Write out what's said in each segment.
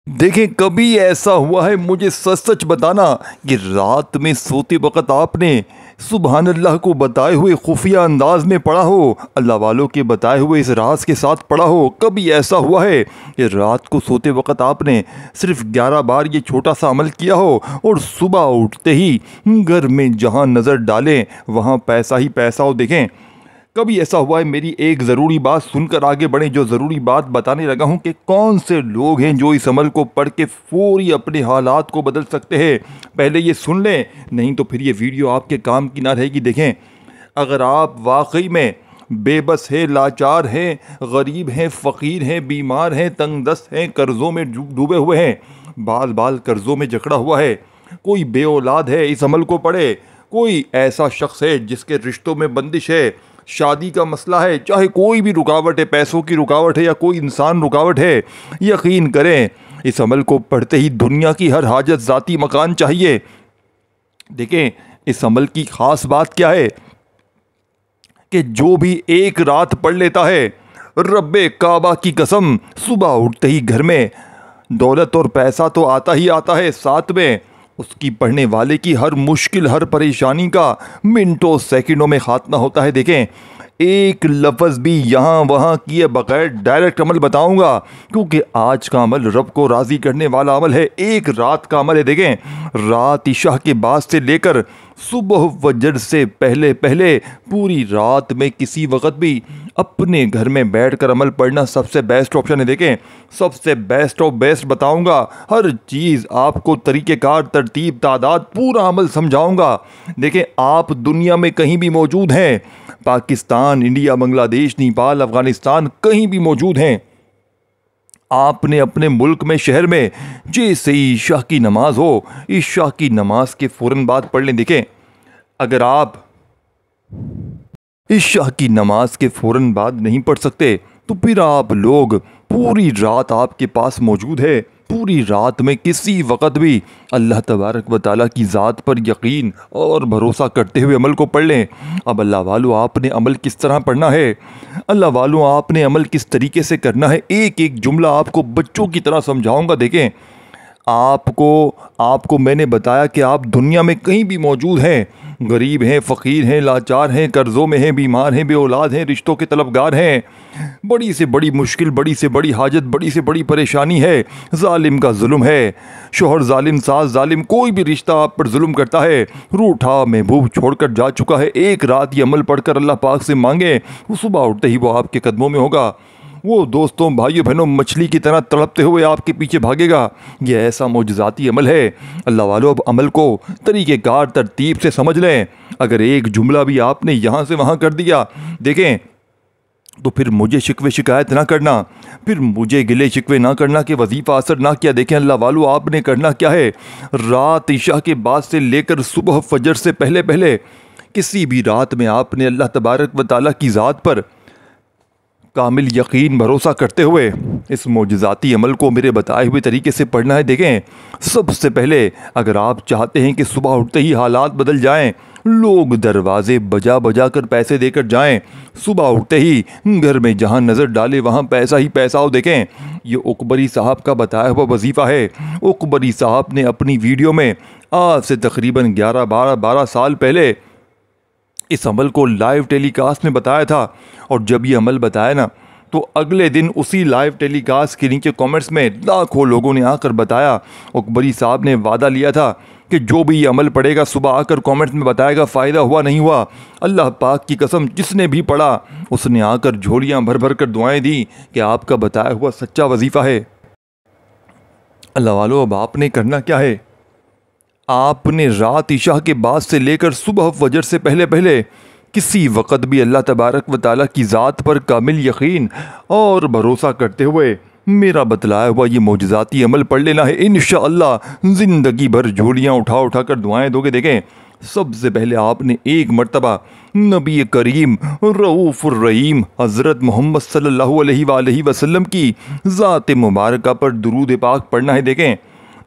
देखें, कभी ऐसा हुआ है, मुझे सच सच बताना, कि रात में सोते वक्त आपने सुबहान अल्लाह को बताए हुए खुफिया अंदाज में पढ़ा हो, अल्लाह वालों के बताए हुए इस राज के साथ पढ़ा हो। कभी ऐसा हुआ है कि रात को सोते वक्त आपने सिर्फ 11 बार ये छोटा सा अमल किया हो और सुबह उठते ही घर में जहाँ नज़र डालें वहाँ पैसा ही पैसा हो। देखें, कभी ऐसा हुआ है, मेरी एक ज़रूरी बात सुनकर आगे बढ़ें। जो ज़रूरी बात बताने लगा हूँ कि कौन से लोग हैं जो इस अमल को पढ़ के फौरी अपने हालात को बदल सकते हैं, पहले ये सुन लें, नहीं तो फिर ये वीडियो आपके काम की ना रहेगी। देखें, अगर आप वाकई में बेबस हैं, लाचार हैं, गरीब हैं, फ़कीर हैं, बीमार हैं, तंगदस्त हैं, कर्ज़ों में डूबे हुए हैं, बाल बाल कर्ज़ों में जकड़ा हुआ है, कोई बे औलाद है, इस अमल को पढ़े। कोई ऐसा शख्स है जिसके रिश्तों में बंदिश है, शादी का मसला है, चाहे कोई भी रुकावट है, पैसों की रुकावट है या कोई इंसान रुकावट है, यकीन करें इस अमल को पढ़ते ही दुनिया की हर हाजत ज़ाती मकान चाहिए। देखें, इस अमल की ख़ास बात क्या है कि जो भी एक रात पढ़ लेता है, रब्बे काबा की कसम, सुबह उठते ही घर में दौलत और पैसा तो आता ही आता है, साथ में उसकी पढ़ने वाले की हर मुश्किल, हर परेशानी का मिनटों सेकंडों में खात्मा होता है। देखें, एक लफ्ज़ भी यहाँ वहाँ किए बगैर डायरेक्ट अमल बताऊंगा, क्योंकि आज का अमल रब को राज़ी करने वाला अमल है, एक रात का अमल है। देखें, रात इशा के बाद से लेकर सुबह फजर से पहले पहले पूरी रात में किसी वक्त भी अपने घर में बैठकर अमल पढ़ना सबसे बेस्ट ऑप्शन है। देखें, सबसे बेस्ट ऑफ बेस्ट बताऊंगा, हर चीज़ आपको तरीक़ेकार, तरतीब, तादाद, पूरा अमल समझाऊंगा। देखें, आप दुनिया में कहीं भी मौजूद हैं, पाकिस्तान, इंडिया, बांग्लादेश, नेपाल, अफ़गानिस्तान, कहीं भी मौजूद हैं, आपने अपने मुल्क में, शहर में जैसे ही ईशा की नमाज हो, ईशा की नमाज के फ़ौरन बाद पढ़ लें। देखें, अगर आप ईशा की नमाज के फ़ौरन बाद नहीं पढ़ सकते तो फिर आप लोग पूरी रात आपके पास मौजूद है, पूरी रात में किसी वक़्त भी अल्लाह तबारक व तआला की ज़ात पर यकीन और भरोसा करते हुए अमल को पढ़ लें। अब अल्लाह वालों, आपने अमल किस तरह पढ़ना है, अल्लाह वालों आपने अमल किस तरीके से करना है, एक एक जुमला आपको बच्चों की तरह समझाऊंगा। देखें, आपको मैंने बताया कि आप दुनिया में कहीं भी मौजूद हैं, गरीब हैं, फ़कीर हैं, लाचार हैं, कर्ज़ों में हैं, बीमार हैं, बे औलाद हैं, रिश्तों के तलबगार हैं, बड़ी से बड़ी मुश्किल, बड़ी से बड़ी हाजत, बड़ी से बड़ी परेशानी है, जालिम का जुल्म है, शोहर जालिम, सास जालिम, कोई भी रिश्ता आप पर जुल्म करता है, रूठा महबूब छोड़कर जा चुका है, एक रात ये अमल पढ़कर अल्लाह पाक से मांगे, वो सुबह उठते ही वो आपके कदमों में होगा, वो दोस्तों, भाइयों बहनों, मछली की तरह तड़पते हुए आपके पीछे भागेगा। ये ऐसा मौजज़ाती अमल है। अल्लाह वालों, अब अमल को तरीक़ेकार, तरतीब से समझ लें। अगर एक जुमला भी आपने यहाँ से वहाँ कर दिया, देखें, तो फिर मुझे शिकवे शिकायत ना करना, फिर मुझे गिले शिकवे ना करना कि वजीफ़ा असर ना किया। देखें, अल्लाह वालों, आपने करना क्या है, रात इशा के बाद से लेकर सुबह फजर से पहले पहले किसी भी रात में आपने अल्लाह तबारक व तआला की ज़ात पर कामिल यकीन, भरोसा करते हुए इस मौजज़ाती अमल को मेरे बताए हुए तरीके से पढ़ना है। देखें, सबसे पहले अगर आप चाहते हैं कि सुबह उठते ही हालात बदल जाएं, लोग दरवाजे बजा बजा कर पैसे देकर जाएं, सुबह उठते ही घर में जहां नज़र डाले वहां पैसा ही पैसा हो। देखें, ये उकबरी साहब का बताया हुआ वजीफ़ा है। उकबरी साहब ने अपनी वीडियो में आज से तकरीबन 11-12 साल पहले इस अमल को लाइव टेलीकास्ट में बताया था, और जब ये अमल बताया ना, तो अगले दिन उसी लाइव टेलीकास्ट के नीचे कमेंट्स में लाखों लोगों ने आकर बताया, उकबरी साहब ने वादा लिया था कि जो भी ये अमल पढ़ेगा सुबह आकर कमेंट्स में बताएगा फ़ायदा हुआ नहीं हुआ। अल्लाह पाक की कसम, जिसने भी पढ़ा उसने आकर झोलियाँ भर भर कर दुआएँ दी कि आपका बताया हुआ सच्चा वजीफ़ा है। अल्लाह वालों, अब आपने करना क्या है, आपने रात इशा के बाद से लेकर सुबह फजर से पहले पहले किसी वक़्त भी अल्लाह तबारक व तआला की ज़ात पर कामिल यकीन और भरोसा करते हुए मेरा बतलाया हुआ ये मौजज़ाती अमल पढ़ लेना है। इंशाअल्लाह ज़िंदगी भर झोलियाँ उठा उठा कर दुआएँ दोगे। देखें, सबसे पहले आपने एक मर्तबा नबी करीम रऊफ़ुर रहीम हज़रत मोहम्मद सल्लल्लाहु अलैहि वसल्लम की ज़ात मुबारका पर दुरूद पाक पढ़ना है। देखें,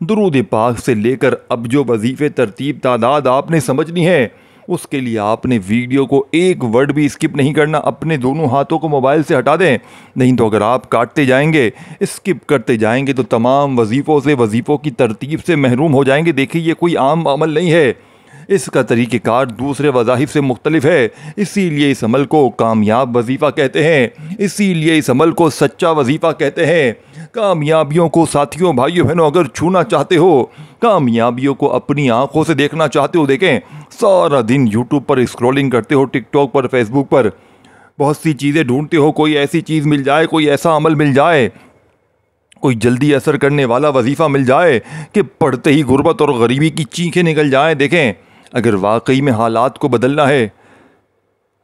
दुरूद पाक से लेकर अब जो वजीफ़े, तरतीब, तादाद आपने समझनी है, उसके लिए आपने वीडियो को एक वर्ड भी स्किप नहीं करना, अपने दोनों हाथों को मोबाइल से हटा दें। नहीं तो अगर आप काटते जाएंगे, स्किप करते जाएंगे तो तमाम वजीफ़ों से, वजीफ़ों की तरतीब से महरूम हो जाएंगे। देखिए ये कोई आम अमल नहीं है, इसका तरीक़ेकार दूसरे वज़ाइफ से मुख्तलिफ है। इसीलिए इस अमल को कामयाब वजीफ़ा कहते हैं, इसीलिए इस अमल को सच्चा वजीफ़ा कहते हैं। कामयाबियों को साथियों, भाइयों बहनों, अगर छूना चाहते हो, कामयाबियों को अपनी आंखों से देखना चाहते हो, देखें सारा दिन यूट्यूब पर स्क्रॉलिंग करते हो, टिकटॉक पर, फेसबुक पर बहुत सी चीज़ें ढूंढते हो, कोई ऐसी चीज़ मिल जाए, कोई ऐसा अमल मिल जाए, कोई जल्दी असर करने वाला वजीफ़ा मिल जाए कि पढ़ते ही गुर्बत और गरीबी की चीखें निकल जाएं। देखें अगर वाकई में हालात को बदलना है,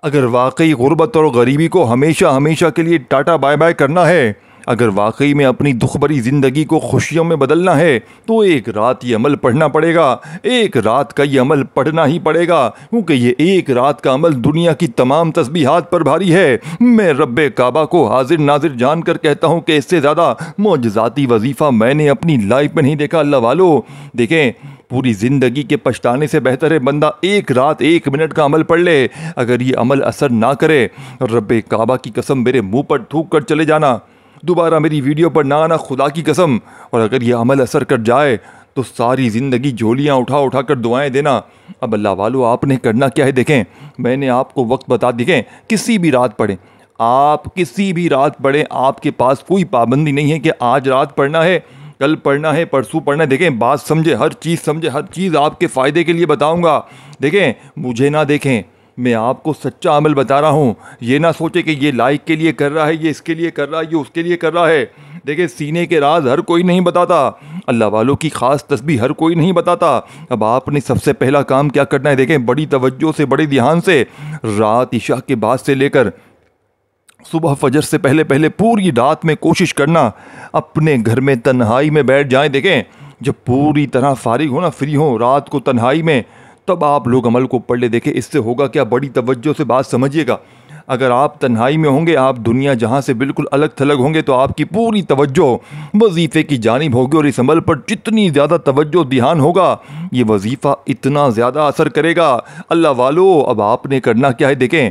अगर वाकई गुर्बत और गरीबी को हमेशा हमेशा के लिए टाटा बाय बाय करना है, अगर वाकई में अपनी दुख भरी ज़िंदगी को खुशियों में बदलना है, तो एक रात ये अमल पढ़ना पड़ेगा। एक रात का ये अमल पढ़ना ही पड़ेगा, क्योंकि ये एक रात का अमल दुनिया की तमाम तस्बीहात पर भारी है। मैं रब्बे काबा को हाजिर नाजिर जान कर कहता हूँ कि इससे ज़्यादा मोजज़ाती वजीफ़ा मैंने अपनी लाइफ में नहीं देखा। अल्लाह वालों, देखें पूरी ज़िंदगी के पछताने से बेहतर है बंदा एक रात 1 मिनट का अमल पढ़ ले। अगर ये अमल असर ना करे, रब्बे काबा की कसम मेरे मुंह पर थूक कर चले जाना, दोबारा मेरी वीडियो पर ना आना, खुदा की कसम। और अगर ये अमल असर कर जाए तो सारी ज़िंदगी झोलियाँ उठा उठा कर दुआएँ देना। अब अल्लाह वालों, आपने करना क्या है, देखें मैंने आपको वक्त बता, देखें किसी भी रात पढ़ें, आप किसी भी रात पढ़ें, आपके पास कोई पाबंदी नहीं है कि आज रात पढ़ना है, कल पढ़ना है, परसों पढ़ना है। देखें बात समझे, हर चीज़ समझे, हर चीज़ आपके फ़ायदे के लिए बताऊँगा। देखें मुझे ना देखें, मैं आपको सच्चा अमल बता रहा हूँ। ये ना सोचे कि ये लाइक के लिए कर रहा है, ये इसके लिए कर रहा है, ये उसके लिए कर रहा है। देखिए सीने के राज हर कोई नहीं बताता, अल्लाह वालों की ख़ास तस्बीह हर कोई नहीं बताता। अब आपने सबसे पहला काम क्या करना है, देखें बड़ी तवज्जो से, बड़े ध्यान से, रात इशा के बाद से लेकर सुबह फजर से पहले पहले पूरी रात में कोशिश करना अपने घर में तन्हाई में बैठ जाएं। देखें जब पूरी तरह फारिग हो ना, फ्री हो, रात को तन्हाई में, तब आप लोग अमल को पढ़ ले। देखें इससे होगा क्या, बड़ी तवज्जो से बात समझिएगा। अगर आप तन्हाई में होंगे, आप दुनिया जहां से बिल्कुल अलग थलग होंगे, तो आपकी पूरी तवज्जो वजीफ़े की जानिब होगी और इस अमल पर जितनी ज़्यादा तवज्जो ध्यान होगा, ये वजीफ़ा इतना ज़्यादा असर करेगा। अल्लाह वालों, अब आपने करना क्या है, देखें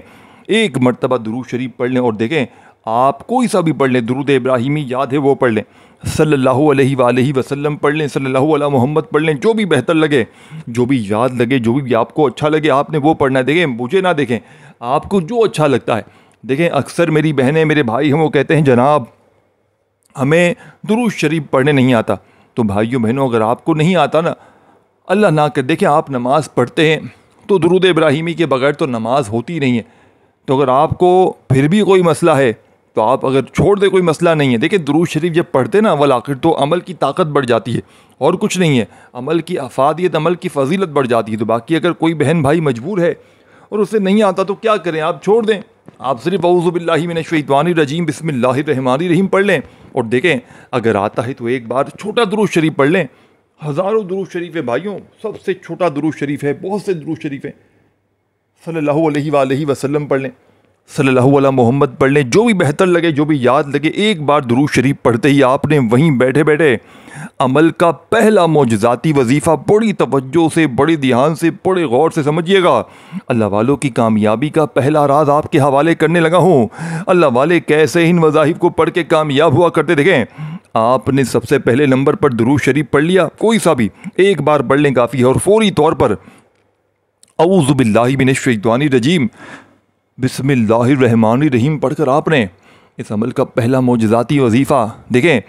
एक मरतबा दुरूद शरीफ पढ़ लें, और देखें आप कोई सा भी पढ़ लें, दुरूद इब्राहिमी याद है वो पढ़ लें, सल्लल्लाहु अलैहि वसल्लम पढ़ लें, सल्लल्लाहु अला मोहम्मद पढ़ लें, जो भी बेहतर लगे, जो भी याद लगे, जो भी आपको अच्छा लगे, आपने वो पढ़ना है। देखें मुझे ना देखें, आपको जो अच्छा लगता है। देखें अक्सर मेरी बहनें, मेरे भाई हैं, वो कहते हैं जनाब हमें दुरूद शरीफ पढ़ने नहीं आता। तो भाइयों बहनों, अगर आपको नहीं आता ना, अल्लाह ना कर, देखें आप नमाज़ पढ़ते हैं तो दुरूद इब्राहिमी के बगैर तो नमाज होती नहीं है। तो अगर आपको फिर भी कोई मसला है, तो आप अगर छोड़ दे, कोई मसला नहीं है। देखिए दुरूद शरीफ जब पढ़ते ना अव्वल आखिर, तो अमल की ताकत बढ़ जाती है, और कुछ नहीं है, अमल की अफादियत, अमल की फजीलत बढ़ जाती है। तो बाकी अगर कोई बहन भाई मजबूर है और उसे नहीं आता तो क्या करें, आप छोड़ दें, आप सिर्फ औज़ु बिल्लाहि मिनश शैतानिर रजीम बिस्मिल्लाहिर रहमानिर रहीम पढ़ लें। और देखें अगर आता है तो एक बार छोटा दुरूद शरीफ पढ़ लें। हज़ारों दुरूद शरीफ है भाइयों, सबसे छोटा दुरूद शरीफ है, बहुत से दुरूद शरीफ हैं। सल्लल्लाहु अलैहि वसल्लम पढ़ लें, सल्लल्लाहु अला मोहम्मद पढ़ लें, जो भी बेहतर लगे, जो भी याद लगे। एक बार दुरूद शरीफ पढ़ते ही आपने वहीं बैठे बैठे अमल का पहला मोजज़ाती वजीफ़ा बड़ी तवज्जो से, बड़े ध्यान से, बड़े गौर से समझिएगा। अल्लाह वालों की कामयाबी का पहला राज आपके हवाले करने लगा हूँ। अल्लाह वाले कैसे इन वज़ाइफ को पढ़ के कामयाब हुआ करते, देखें आपने सबसे पहले नंबर पर दुरूद शरीफ पढ़ लिया, कोई सा भी एक बार पढ़ लें काफ़ी है, और फौरी तौर पर औज़ु बिल्लाहि मिनश शैतानिर रजीम बिस्मिल्लाहिर रहमानिर रहीम पढ़कर आपने इस अमल का पहला मोजज़ाती वजीफ़ा, देखें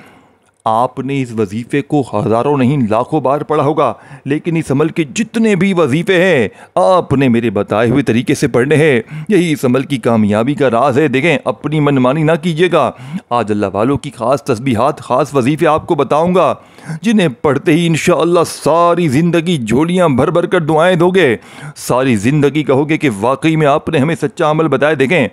आपने इस वजीफ़े को हज़ारों नहीं लाखों बार पढ़ा होगा, लेकिन इस अमल के जितने भी वजीफ़े हैं आपने मेरे बताए हुए तरीके से पढ़ने हैं। यही इस अमल की कामयाबी का राज है। देखें अपनी मनमानी ना कीजिएगा। आज अल्लाह वालों की ख़ास तस्बीहात, ख़ास वजीफ़े आपको बताऊँगा, जिन्हें पढ़ते ही इंशाअल्लाह सारी ज़िंदगी झोलियाँ भर भर कर दुआएँ दोगे, सारी ज़िंदगी कहोगे कि वाकई में आपने हमें सच्चा अमल बताया। देखें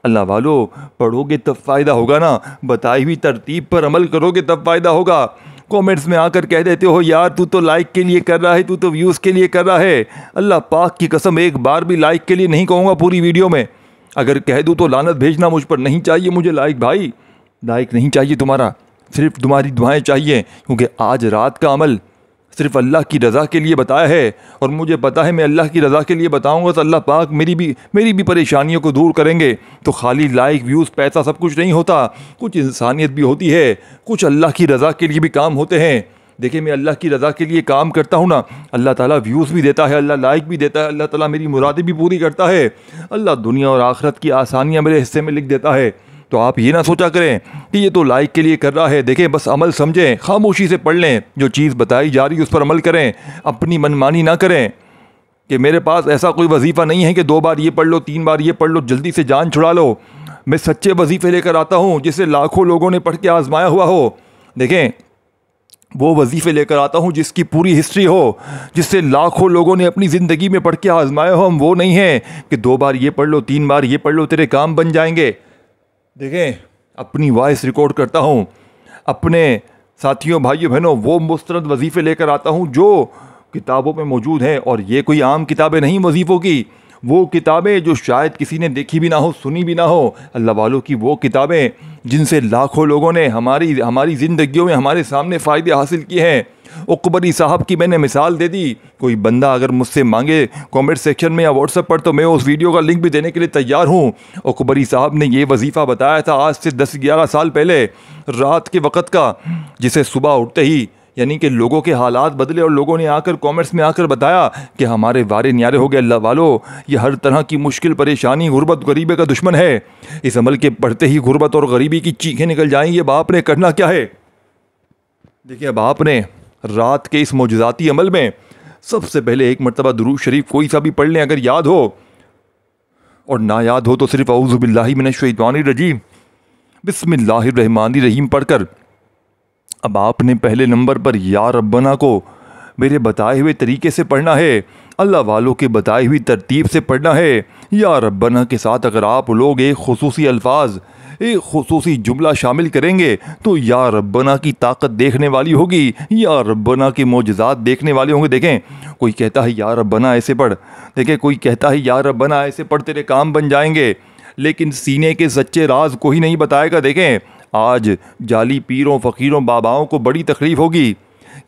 अल्लाह वालों, पढ़ोगे तब फ़ायदा होगा ना, बताई हुई तरतीब पर अमल करोगे तब फ़ायदा होगा। कमेंट्स में आकर कह देते हो यार तू तो लाइक के लिए कर रहा है, तू तो व्यूज़ के लिए कर रहा है। अल्लाह पाक की कसम एक बार भी लाइक के लिए नहीं कहूँगा पूरी वीडियो में। अगर कह दूँ तो लानत भेजना मुझ पर, नहीं चाहिए मुझे लाइक भाई, लाइक नहीं चाहिए तुम्हारा, सिर्फ तुम्हारी दुआएं चाहिए। क्योंकि आज रात का अमल सिर्फ अल्लाह की रज़ा के लिए बताया है, और मुझे पता है मैं अल्लाह की रज़ा के लिए बताऊंगा तो अल्लाह पाक मेरी भी परेशानियों को दूर करेंगे। तो खाली लाइक, व्यूज़, पैसा सब कुछ नहीं होता, कुछ इंसानियत भी होती है, कुछ अल्लाह की रज़ा के लिए भी काम होते हैं। देखिए, मैं अल्लाह की रज़ा के लिए काम करता हूँ ना, अल्लाह ताला व्यूज़ भी देता है, अल्लाह लाइक भी देता है, अल्लाह ताला मेरी मुरादें भी पूरी करता है, अल्लाह दुनिया और आखिरत की आसानियाँ मेरे हिस्से में लिख देता है। तो आप ये ना सोचा करें कि ये तो लाइक के लिए कर रहा है। देखें, बस अमल समझें, खामोशी से पढ़ लें, जो चीज़ बताई जा रही है उस पर अमल करें, अपनी मनमानी ना करें कि मेरे पास ऐसा कोई वजीफ़ा नहीं है कि 2 बार ये पढ़ लो, 3 बार ये पढ़ लो, जल्दी से जान छुड़ा लो। मैं सच्चे वजीफ़े लेकर आता हूँ जिसे लाखों लोगों ने पढ़ के आजमाया हुआ हो। देखें, वो वजीफ़े लेकर आता हूँ जिसकी पूरी हिस्ट्री हो, जिससे लाखों लोगों ने अपनी ज़िंदगी में पढ़ के आजमाया हो। हम वो नहीं हैं कि 2 बार ये पढ़ लो, 3 बार ये पढ़ लो, तेरे काम बन जाएंगे। देखें, अपनी वॉइस रिकॉर्ड करता हूँ, अपने साथियों, भाइयों, बहनों, वो मुस्तरद वजीफ़े लेकर आता हूँ जो किताबों में मौजूद हैं। और ये कोई आम किताबें नहीं वजीफ़ों की, वो किताबें जो शायद किसी ने देखी भी ना हो, सुनी भी ना हो, अल्लाह वालों की वो किताबें जिनसे लाखों लोगों ने हमारी ज़िंदगियों में हमारे सामने फ़ायदे हासिल किए हैं। उकबरी साहब की मैंने मिसाल दे दी। कोई बंदा अगर मुझसे मांगे कमेंट सेक्शन में या व्हाट्सएप पर, तो मैं उस वीडियो का लिंक भी देने के लिए तैयार हूँ। उकबरी साहब ने ये वजीफ़ा बताया था आज से 10-11 साल पहले, रात के वक़्त का, जिसे सुबह उठते ही यानी कि लोगों के हालात बदले और लोगों ने आकर कमेंट्स में आकर बताया कि हमारे वारे न्यारे हो गए। अल्लाह वालों, ये हर तरह की मुश्किल, परेशानी, गुर्बत, गरीबी का दुश्मन है। इस अमल के पढ़ते ही गुर्बत और गरीबी की चीखें निकल जाएंगी। अब आपने करना क्या है? देखिए, अब आपने रात के इस मौजूदाती अमल में सबसे पहले एक मरतबा दुरूद शरीफ कोई सा भी पढ़ लें, अगर याद हो, और ना याद हो तो सिर्फ औज़ु बिल्लाहि मिनश शैतानिर रजीम बिस्मिल्लाहिर रहमानिर रहीम पढ़कर अब आपने पहले नंबर पर या रब्बना को मेरे बताए हुए तरीके से पढ़ना है, अल्लाह वालों के बताई हुई तरतीब से पढ़ना है। या रब्बना के साथ अगर आप लोग एक खुसूसी अल्फाज, एक खुसूसी जुमला शामिल करेंगे तो या रब्बना की ताकत देखने वाली होगी, या रब्बना के मोजज़ात देखने वाले होंगे। देखें, कोई कहता है या रब्बना ऐसे पढ़, देखें कोई कहता है या रब्बना ऐसे पढ़, तेरे काम बन जाएंगे, लेकिन सीने के सच्चे राज को ही नहीं बताएगा। देखें, आज जाली पीरों, फ़कीरों, बाबाओं को बड़ी तकलीफ़ होगी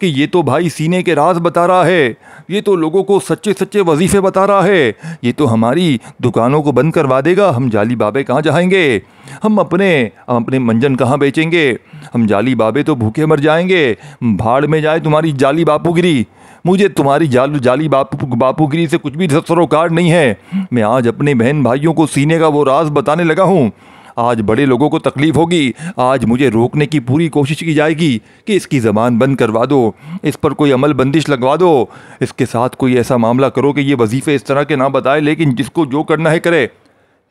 कि ये तो भाई सीने के राज बता रहा है, ये तो लोगों को सच्चे सच्चे वजीफ़े बता रहा है, ये तो हमारी दुकानों को बंद करवा देगा। हम जाली बाबे कहाँ जाएंगे, हम अपने मंजन कहाँ बेचेंगे, हम जाली बाबे तो भूखे मर जाएंगे। भाड़ में जाए तुम्हारी जाली बापूगिरी, मुझे तुम्हारी जाली बापूगिरी से कुछ भी सरोकार नहीं है। मैं आज अपने बहन भाइयों को सीने का वो राज बताने लगा हूँ। आज बड़े लोगों को तकलीफ़ होगी, आज मुझे रोकने की पूरी कोशिश की जाएगी कि इसकी ज़बान बंद करवा दो, इस पर कोई अमल बंदिश लगवा दो, इसके साथ कोई ऐसा मामला करो कि ये वजीफ़े इस तरह के ना बताए, लेकिन जिसको जो करना है करे।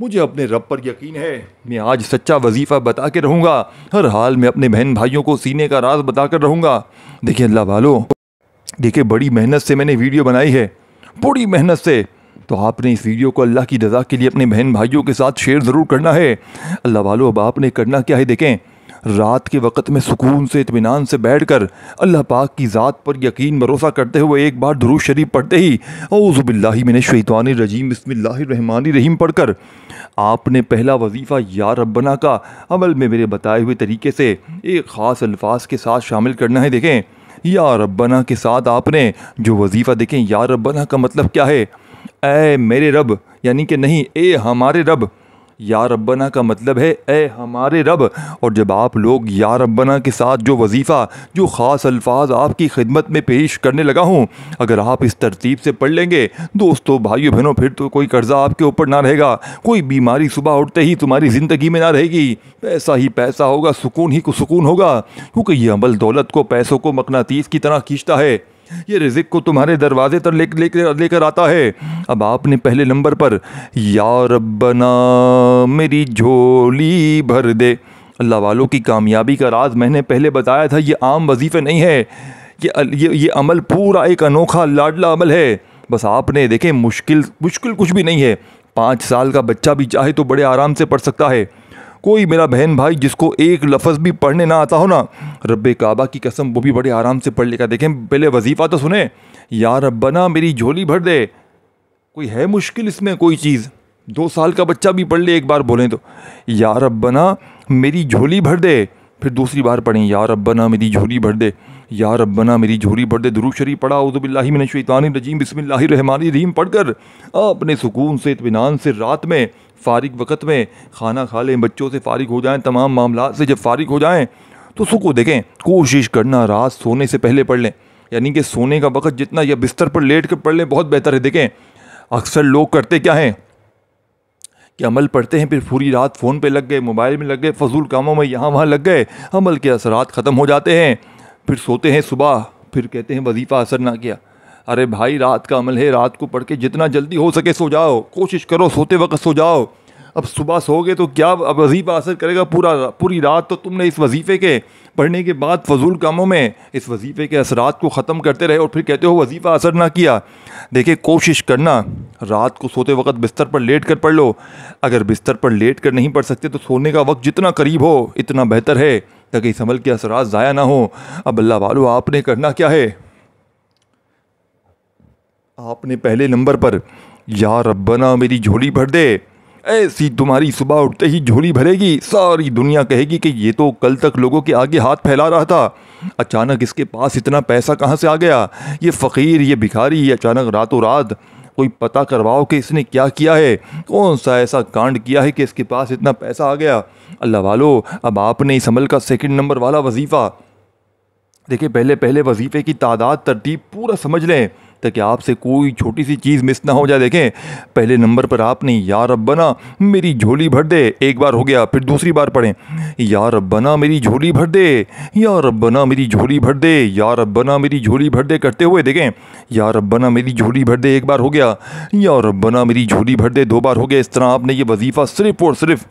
मुझे अपने रब पर यकीन है, मैं आज सच्चा वजीफ़ा बता के रहूँगा, हर हाल में अपने बहन भाइयों को सीने का राज बता कर रहूँगा। देखिए अल्लाह वालों, देखिए बड़ी मेहनत से मैंने वीडियो बनाई है, बड़ी मेहनत से, तो आपने इस वीडियो को अल्लाह की रज़ा के लिए अपने बहन भाइयों के साथ शेयर ज़रूर करना है। अल्लाह वालों, अब आपने करना क्या है? देखें, रात के वक़्त में सुकून से, इत्मीनान से बैठकर अल्लाह पाक की ज़ात पर यकीन भरोसा करते हुए एक बार दुरूद शरीफ पढ़ते ही औज़ु बिल्लाहि मिनश शैतानिर रजीम बिस्मिल्लाहिर रहमानिर रहीम पढ़कर आपने पहला वजीफ़ा या रब्बना का अमल में मेरे बताए हुए तरीके से एक ख़ास अल्फाज के साथ शामिल करना है। देखें, या रब्बना के साथ आपने जो वजीफ़ा, देखें या रब्बना का मतलब क्या है? ए मेरे रब, यानी कि नहीं, ए हमारे रब। या रब्बना का मतलब है ए हमारे रब। और जब आप लोग या रब्बना के साथ जो वजीफ़ा, जो ख़ास अल्फाज आपकी खिदमत में पेश करने लगा हूँ, अगर आप इस तरतीब से पढ़ लेंगे दोस्तों, भाइयों, बहनों, फिर तो कोई कर्जा आपके ऊपर ना रहेगा, कोई बीमारी सुबह उठते ही तुम्हारी ज़िंदगी में ना रहेगी, पैसा ही पैसा होगा, सुकून ही सुकून होगा, क्योंकि ये अमल दौलत को, पैसों को मकनातीस की तरह खींचता है, ये रिज़िक को तुम्हारे दरवाजे तक लेकर आता है। अब आपने पहले नंबर पर या रब्बना मेरी झोली भर दे। अल्लाह वालों की कामयाबी का राज मैंने पहले बताया था, ये आम वजीफ़े नहीं है, ये अमल पूरा एक अनोखा लाडला अमल है। बस आपने देखें, मुश्किल कुछ भी नहीं है, 5 साल का बच्चा भी चाहे तो बड़े आराम से पढ़ सकता है। कोई मेरा बहन भाई जिसको एक लफ्ज़ भी पढ़ने ना आता हो ना, रब्बे काबा की कसम, वो भी बड़े आराम से पढ़ लेगा। देखें, पहले वजीफ़ा तो सुने, या रब्बना मेरी झोली भर दे। कोई है मुश्किल इसमें कोई चीज़? 2 साल का बच्चा भी पढ़ ले, एक बार बोलें तो या रब्बना मेरी झोली भर दे, फिर दूसरी बार पढ़ें या रब्बना मेरी झोली भर दे। या रब्बना मेरी झोली भर दे दुरूद शरीफ पढ़ा, औज़ु बिल्लाहि मिनश शैतानिर रजीम, बिस्मिल्लाहिर रहमानिर रहीम पढ़कर अपने सुकून से इत्मीनान से रात में फ़ारिग वक़्त में खाना खा लें, बच्चों से फ़ारिग हो जाएं, तमाम मामलात से जब फ़ारिग हो जाएं तो सुकून देखें। कोशिश करना रात सोने से पहले पढ़ लें, यानी कि सोने का वक़्त जितना या बिस्तर पर लेट कर पढ़ लें बहुत बेहतर है। देखें अक्सर लोग करते क्या हैं कि अमल पढ़ते हैं, फिर पूरी रात फ़ोन पे लग गए, मोबाइल में लग गए, फजूल कामों में यहाँ वहाँ लग गए, अमल के असरात ख़त्म हो जाते हैं, फिर सोते हैं सुबह, फिर कहते हैं वजीफ़ा असर ना किया। अरे भाई रात का अमल है, रात को पढ़ के जितना जल्दी हो सके सो जाओ, कोशिश करो सोते वक्त सो जाओ। अब सुबह सोओगे तो क्या अब वजीफ़ा असर करेगा? पूरी रात तो तुमने इस वजीफ़े के पढ़ने के बाद फजूल कामों में इस वजीफ़े के असरात को ख़त्म करते रहे और फिर कहते हो वजीफ़ा असर ना किया। देखिए कोशिश करना रात को सोते वक्त बिस्तर पर लेट कर पढ़ लो। अगर बिस्तर पर लेट कर नहीं पढ़ सकते तो सोने का वक्त जितना करीब हो इतना बेहतर है, ताकि इस अमल के असरात ज़ाया ना हो। अब अल्लाह वालों आपने करना क्या है, आपने पहले नंबर पर या रब्बना मेरी झोली भर दे, ऐसी तुम्हारी सुबह उठते ही झोली भरेगी, सारी दुनिया कहेगी कि ये तो कल तक लोगों के आगे हाथ फैला रहा था, अचानक इसके पास इतना पैसा कहाँ से आ गया, ये फ़कीर ये भिखारी ये अचानक रातों रात कोई पता करवाओ कि इसने क्या किया है, कौन सा ऐसा कांड किया है कि इसके पास इतना पैसा आ गया। अल्लाह वालों अब आपने इस अमल का सेकंड नंबर वाला वजीफ़ा देखिए, पहले पहले वजीफ़े की तादाद तरतीब पूरा समझ लें ताकि आपसे कोई छोटी सी चीज़ मिस ना हो जाए। देखें पहले नंबर पर आपने या रब्बना मेरी झोली भर दे, एक बार हो गया, फिर दूसरी बार पढ़ें या रब्बना मेरी झोली भर दे, या रब्बना मेरी झोली भर दे, या रब्बना मेरी झोली भर दे करते हुए देखें या रब्बना मेरी झोली भर दे एक बार हो गया, या रब्बना मेरी झोली भर दे दो बार हो गया। इस तरह आपने ये वजीफ़ा सिर्फ़ और सिर्फ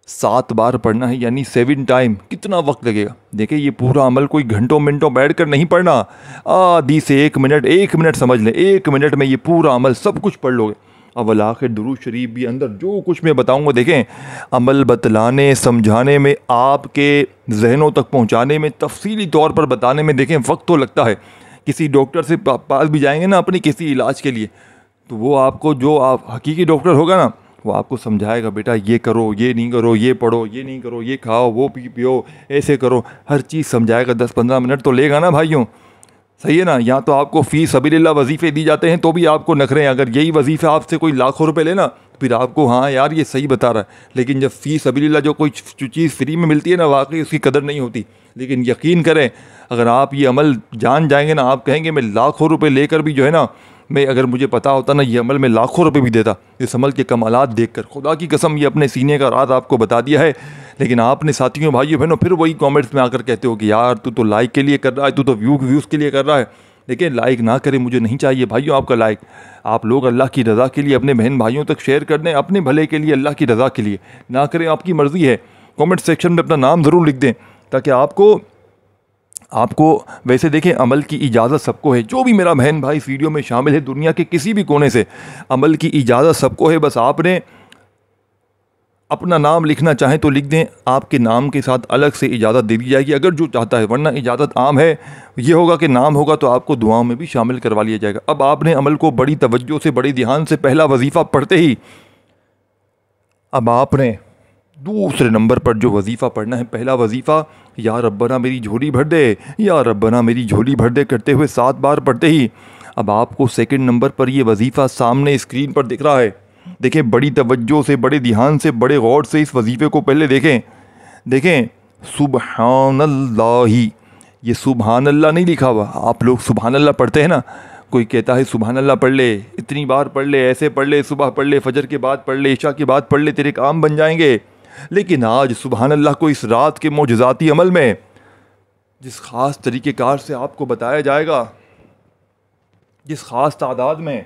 7 बार पढ़ना है, यानी 7 टाइम। कितना वक्त लगेगा? देखिए ये पूरा अमल कोई घंटों मिनटों बैठ कर नहीं पढ़ना, आधी से 1 मिनट समझ लें, 1 मिनट में ये पूरा अमल सब कुछ पढ़ लोगे। अव्वल आखिर दुरूद शरीफ भी अंदर जो कुछ मैं बताऊंगा, देखें अमल बतलाने समझाने में, आपके जहनों तक पहुंचाने में, तफसीली तौर पर बताने में देखें वक्त तो लगता है। किसी डॉक्टर से पास भी जाएंगे ना अपनी किसी इलाज के लिए, तो वो आपको जो आप हकीकी डॉक्टर होगा ना वो आपको समझाएगा बेटा ये करो, ये नहीं करो, ये पढ़ो, ये नहीं करो, ये खाओ, वो पियो, ऐसे करो, हर चीज़ समझाएगा। 10-15 मिनट तो लेगा ना भाइयों, सही है ना। यहाँ तो आपको फ़ी सबीलिल्लाह वजीफ़े दी जाते हैं तो भी आपको नखरे हैं। अगर यही वजीफ़े आपसे कोई लाखों रुपए लेना फिर आपको हाँ यार ये सही बता रहा है, लेकिन जब फ़ी सबीलिल्लाह जो कोई चीज़ फ्री में मिलती है ना वाकई उसकी कदर नहीं होती। लेकिन यकीन करें अगर आप ये अमल जान जाएंगे ना, आप कहेंगे मैं लाखों रुपए लेकर भी जो है ना, मैं अगर मुझे पता होता ना ये अमल में लाखों रुपए भी देता। इस अमल के कमालात देखकर खुदा की कसम ये अपने सीने का राज आपको बता दिया है। लेकिन आपने साथियों भाइयों बहनों फिर वही कमेंट्स में आकर कहते हो कि यार तू तो लाइक के लिए कर रहा है, तू तो व्यूज़ के लिए कर रहा है। देखिए लाइक ना करें, मुझे नहीं चाहिए भाइयों आपका लाइक। आप लोग अल्लाह की रज़ा के लिए अपने बहन भाइयों तक शेयर कर दें, अपने भले के लिए, अल्लाह की रज़ा के लिए। ना करें आपकी मर्ज़ी है। कमेंट सेक्शन में अपना नाम ज़रूर लिख दें ताकि आपको वैसे देखें अमल की इजाज़त सबको है। जो भी मेरा बहन भाई इस वीडियो में शामिल है दुनिया के किसी भी कोने से, अमल की इजाज़त सबको है। बस आपने अपना नाम लिखना चाहें तो लिख दें, आपके नाम के साथ अलग से इजाज़त दे दी जाएगी अगर जो चाहता है, वरना इजाज़त आम है। ये होगा कि नाम होगा तो आपको दुआओं में भी शामिल करवा लिया जाएगा। अब आपने अमल को बड़ी तवज्जो से बड़े ध्यान से पहला वजीफ़ा पढ़ते ही अब आपने दूसरे नंबर पर जो वजीफ़ा पढ़ना है, पहला वजीफ़ा या रब्बना मेरी झोली भर दे, या रब्बना मेरी झोली भर दे करते हुए 7 बार पढ़ते ही अब आपको सेकंड नंबर पर ये वजीफ़ा सामने स्क्रीन पर दिख रहा है। देखें बड़ी तवज्जो से, बड़े ध्यान से, बड़े गौर से इस वजीफ़े को पहले देखें सुबहानल्लाही, ये सुबहानल्लाह नहीं लिखा हुआ। आप लोग सुबहानल्लाह पढ़ते हैं ना, कोई कहता है सुबहानल्लाह पढ़ ले, इतनी बार पढ़ ले, ऐसे पढ़ ले, सुबह पढ़ ले, फजर के बाद पढ़ ले, इशा के बाद पढ़ ले, तेरे काम बन जाएंगे। लेकिन आज सुबहानल्लाह को इस रात के मोजज़ाती अमल में जिस ख़ास तरीक़ेकार से आपको बताया जाएगा, जिस ख़ास तादाद में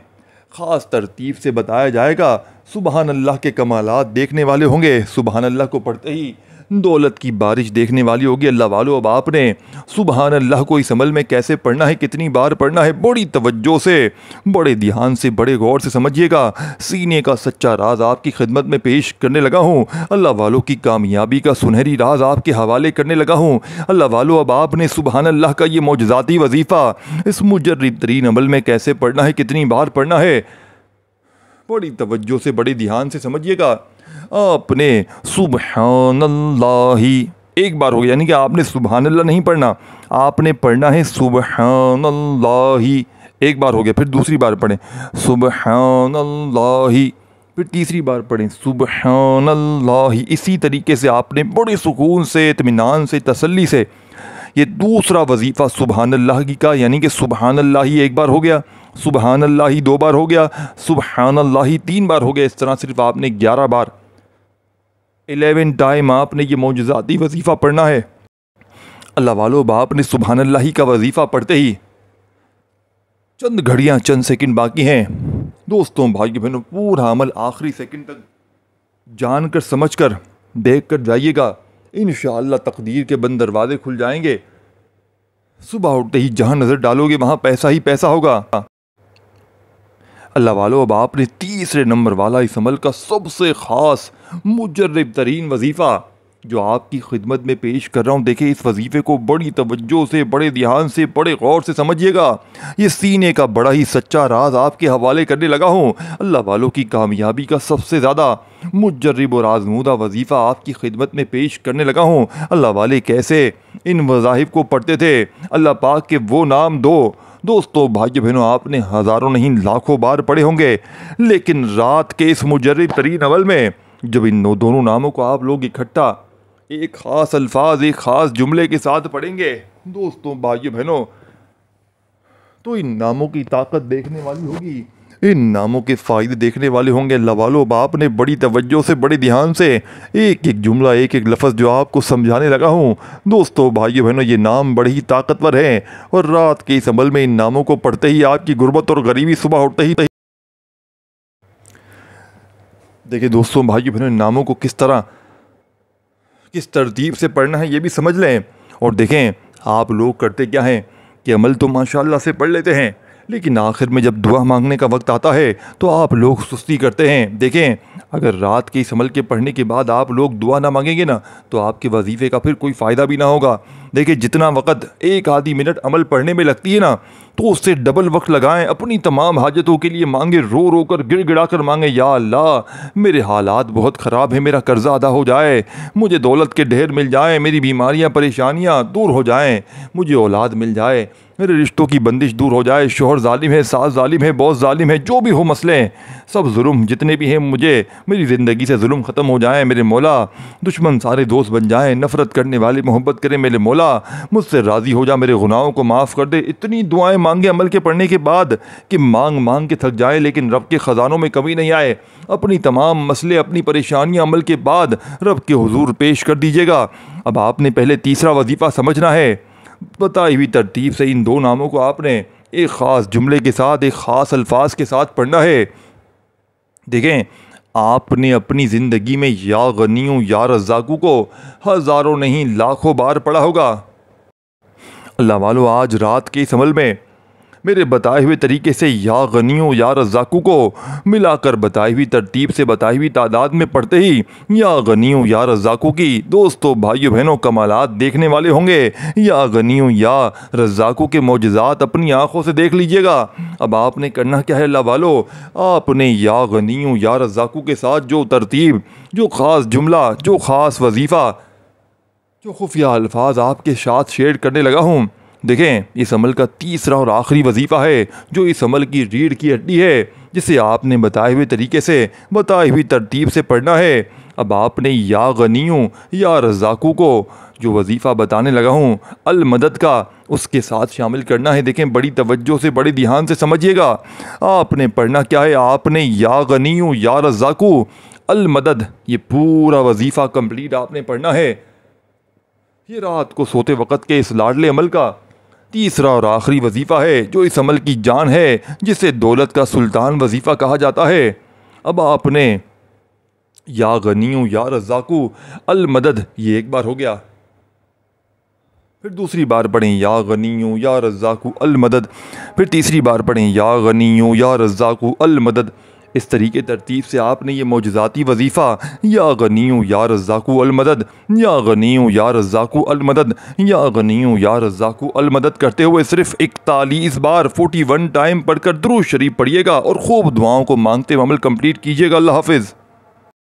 ख़ास तरतीब से बताया जाएगा, सुबहानल्लाह के कमालात देखने वाले होंगे। सुबहानल्लाह को पढ़ते ही दौलत की बारिश देखने वाली होगी। अल्लाह वालों अब आपने सुबहानल्लाह को इस अमल में कैसे पढ़ना है, कितनी बार पढ़ना है, बड़ी तवज्जो से, बड़े ध्यान से, बड़े गौर से समझिएगा। सीने का सच्चा राज आपकी खिदमत में पेश करने लगा हूँ। अल्लाह वालों की कामयाबी का सुनहरी राज आपके हवाले करने लगा हूँ। अल्लाह वालों अब आपने सुबहानल्लाह का ये मौजज़ाती वजीफ़ा इस मुजर्रिद तरीन अमल में कैसे पढ़ना है, कितनी बार पढ़ना है, बड़ी तवज्जो से, बड़े ध्यान से समझिएगा। आपने सुबहानल्लाही एक बार हो गया, यानी कि आपने सुबहान अल्लाह नहीं पढ़ना, आपने पढ़ना है सुबहानल्लाहि। एक बार हो गया, फिर दूसरी बार पढ़ें सुबहानल्लाहि, फिर तीसरी बार पढ़ें सुबहानल्लाहि। इसी तरीके से आपने बड़े सुकून से, इत्मीनान से, तसल्ली से ये दूसरा वजीफ़ा सुबहानल्लाहि का, यानी कि सुबहानल्लाहि एक बार हो गया, सुबहानल्लाहि 2 बार हो गया, सुबहानल्लाहि 3 बार हो गया। इस तरह सिर्फ आपने 11 बार 11 टाइम आपने ये मौजज़ाती वजीफ़ा पढ़ना है। अल्लाह वालों, आपने सुबहानल्लाहि का वजीफ़ा पढ़ते ही चंद घड़ियाँ, चंद सेकंड बाकी हैं। दोस्तों, भाई बहनों, पूरा अमल आखिरी सेकंड तक जानकर समझकर देख कर जाइएगा। इंशाअल्लाह तकदीर के बंद दरवाजे खुल जाएंगे। सुबह उठते ही जहाँ नज़र डालोगे वहाँ पैसा ही पैसा होगा। अल्लाह वालों, अब आपने तीसरे नंबर वाला इस अमल का सबसे ख़ास मुजर्रब तरीन वजीफ़ा जो आपकी खिदमत में पेश कर रहा हूँ, देखिए इस वजीफ़े को बड़ी तवज्जो से, बड़े ध्यान से, बड़े गौर से समझिएगा। ये सीने का बड़ा ही सच्चा राज आपके हवाले करने लगा हूँ। अल्लाह वालों की कामयाबी का सबसे ज़्यादा मुजर्रब और आज़मूदा वजीफ़ा आपकी खिदमत में पेश करने लगा हूँ। अल्लाह वाले कैसे इन वज़ाइफ को पढ़ते थे, अल्लाह पाक के वो नाम दो। दोस्तों, भाइयों बहनों, आपने हज़ारों नहीं लाखों बार पढ़े होंगे, लेकिन रात के इस मुजर्रब तरीन अमल में जब इन दोनों नामों को आप लोग इकट्ठा एक ख़ास अल्फाज, एक ख़ास जुमले के साथ पढ़ेंगे, दोस्तों, भाइयों बहनों, तो इन नामों की ताकत देखने वाली होगी, इन नामों के फ़ायदे देखने वाले होंगे। अल्लाह वालों, बाप ने बड़ी तवज्जो से, बड़े ध्यान से एक एक जुमला, एक एक लफ्ज़ जो आपको समझाने लगा हूँ। दोस्तों, भाइयों बहनों, ये नाम बड़े ही ताकतवर हैं और रात के इस अमल में इन नामों को पढ़ते ही आपकी गुर्बत और गरीबी सुबह उठते ही। देखिए दोस्तों, भाइयों बहनों, इन नामों को किस तरतीब से पढ़ना है ये भी समझ लें। और देखें, आप लोग करते क्या हैं कि अमल तो माशाल्लाह से पढ़ लेते हैं, लेकिन आखिर में जब दुआ मांगने का वक्त आता है तो आप लोग सुस्ती करते हैं। देखें, अगर रात के इस अमल के पढ़ने के बाद आप लोग दुआ ना मांगेंगे ना, तो आपके वजीफ़े का फिर कोई फ़ायदा भी ना होगा। देखिए, जितना वक्त एक आधी मिनट अमल पढ़ने में लगती है ना, तो उससे डबल वक्त लगाएं। अपनी तमाम हाजतों के लिए मांगे, रो रो कर, गिड़गिड़ा कर मांगे, या अल्लाह मेरे हालात बहुत ख़राब हैं, मेरा कर्जा अदा हो जाए, मुझे दौलत के ढेर मिल जाए, मेरी बीमारियां परेशानियां दूर हो जाएं, मुझे औलाद मिल जाए, मेरे रिश्तों की बंदिश दूर हो जाए, शोहर जालिम है, सास जालिम है, बॉस जालिम है, जो भी हो मसले, सब जुल्म जितने भी हैं, मुझे मेरी ज़िंदगी से जुल्म ख़त्म हो जाए मेरे मौला, दुश्मन सारे दोस्त बन जाएं, नफ़रत करने वाले मोहब्बत करें मेरे मौला, मुझसे राज़ी हो जा, मेरे गुनाहों को माफ़ कर दे। इतनी दुआएं मांगे अमल के पढ़ने के बाद कि मांग मांग के थक जाए, लेकिन रब के ख़जानों में कमी नहीं आए। अपनी तमाम मसले, अपनी परेशानियां अमल के बाद रब के हुजूर पेश कर दीजिएगा। अब आपने पहले तीसरा वजीफ़ा समझना है। बताई हुई तरतीब से इन दो नामों को आपने एक ख़ास जुमले के साथ, एक ख़ास अल्फाज के साथ पढ़ना है। देखें, आपने अपनी ज़िंदगी में या गनियों या रज़्ज़ाक़ू को हज़ारों नहीं लाखों बार पढ़ा होगा। अल्लाह वालों, आज रात के इस अमल में मेरे बताए हुए तरीके से या गनियों या रज़्ज़ाक़ू को मिलाकर बताई हुई तरतीब से, बताई हुई तादाद में पढ़ते ही या गनियों या रज़्ज़ाक़ू की, दोस्तों, भाइयों बहनों, कमालात देखने वाले होंगे। या गनियों या रज़्ज़ाक़ू के मौजज़ात अपनी आँखों से देख लीजिएगा। अब आपने करना क्या है अल्लाह वालों, आपने या गनियों या रज़्ज़ाक़ू के साथ जो तरतीब, जो ख़ास जुमला, जो ख़ास वजीफ़ा, जो खुफिया अल्फाज आपके साथ शेयर करने लगा हूँ, देखें, इस अमल का तीसरा और आखिरी वजीफ़ा है जो इस अमल की रीढ़ की हड्डी है, जिसे आपने बताए हुए तरीके से, बताई हुई तरतीब से पढ़ना है। अब आपने या गनियों या रज़्ज़ाक़ू को जो वजीफ़ा बताने लगा हूँ अल मदद का, उसके साथ शामिल करना है। देखें, बड़ी तवज्जो से, बड़े ध्यान से समझिएगा। आपने पढ़ना क्या है, आपने या गनियों या रज़्ज़ाक़ू अल मदद, ये पूरा वजीफ़ा कंप्लीट आपने पढ़ना है। ये रात को सोते वक़्त के इस लाडले अमल का तीसरा और आखिरी वजीफ़ा है जो इस अमल की जान है, जिसे दौलत का सुल्तान वजीफ़ा कहा जाता है। अब आपने या गनियों या रज़्ज़ाक़ू अल मदद, ये एक बार हो गया, फिर दूसरी बार पढ़ें या गनियों या रज़्ज़ाक़ू अल मदद, फिर तीसरी बार पढ़ें या गनियों या रज़्ज़ाक़ू अल मदद। इस तरीके तरतीब से आपने ये मौजज़ाती वजीफ़ा या गनियों या रज़्ज़ाक़ू अल मदद, या गनियों या रज़्ज़ाक़ू अल मदद, या गनियों या रज़्ज़ाक़ू अल मदद करते हुए सिर्फ 41 बार 41 टाइम पढ़कर दुरूद शरीफ पढ़िएगा और खूब दुआओं को मांगते हुए अमल कंप्लीट कीजिएगा। अल्लाह हाफ़िज़।